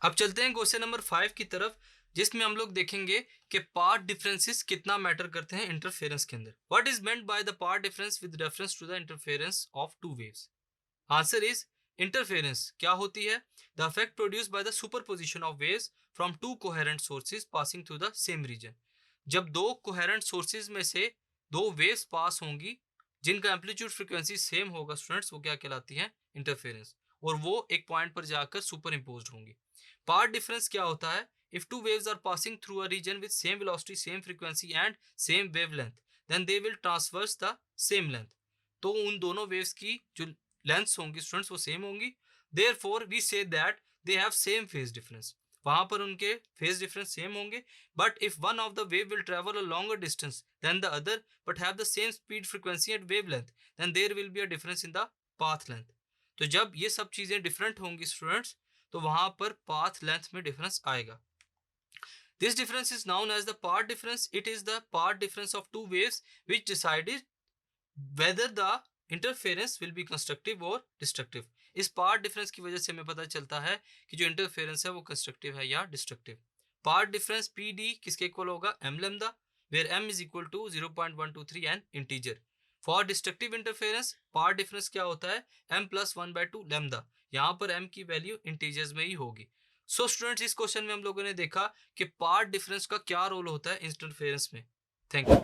अब चलते हैं क्वेश्चन नंबर 5 की तरफ, जिसमें हम लोग देखेंगे कि पाथ डिफरेंसेस कितना मैटर करते हैं इंटरफेरेंस के अंदर। What is meant by the path difference with reference to the interference of two waves? Answer is interference क्या होती है? The effect produced by the superposition of waves from two coherent sources passing through the same region. जब दो coherent sources में से दो waves पास होंगी जिनका एम्पलीट्यूड फ्रीक्वेंसी सेम होगा स्टूडेंट्स, वो क्या कहलाती है? इंटरफेरेंस। और वो एक पॉइंट पर जाकर सुपर इम्पोज होंगी। पाथ डिफरेंस क्या होता है? If two waves are passing through a region with same velocity, same frequency and same wavelength, then they will transverse the same length. तो उन दोनों वेव्स की जो लेंथ्स होंगी स्टूडेंट्स वो सेम होंगी। Therefore we say that they have same phase difference. वहां पर उनके फेज डिफरेंस सेम होंगे। But if one of the wave will travel a longer distance than the other but have the same speed, frequency and wavelength, then there will be a difference in the path length. तो जब ये सब चीजें different होंगी students, तो वहां पर path length में डिफरेंस आएगा। This difference is known as the path difference. It is the path difference of two waves which decided whether the interference will be constructive or destructive। इस path difference की वजह से हमें पता चलता है कि जो इंटरफेरेंस है वो कंस्ट्रक्टिव है या destructive. Path difference P D किसके इक्वल होगा? M lambda, where M is equal to 0.123 an integer. For destructive interference path difference क्या होता है? M plus 1/2 lambda. यहाँ पर एम की वैल्यू इंटीजर्स में ही होगी। सो स्टूडेंट्स, इस क्वेश्चन में हम लोगों ने देखा कि पार्ट डिफरेंस का क्या रोल होता है इंटरफेरेंस में। Thank you.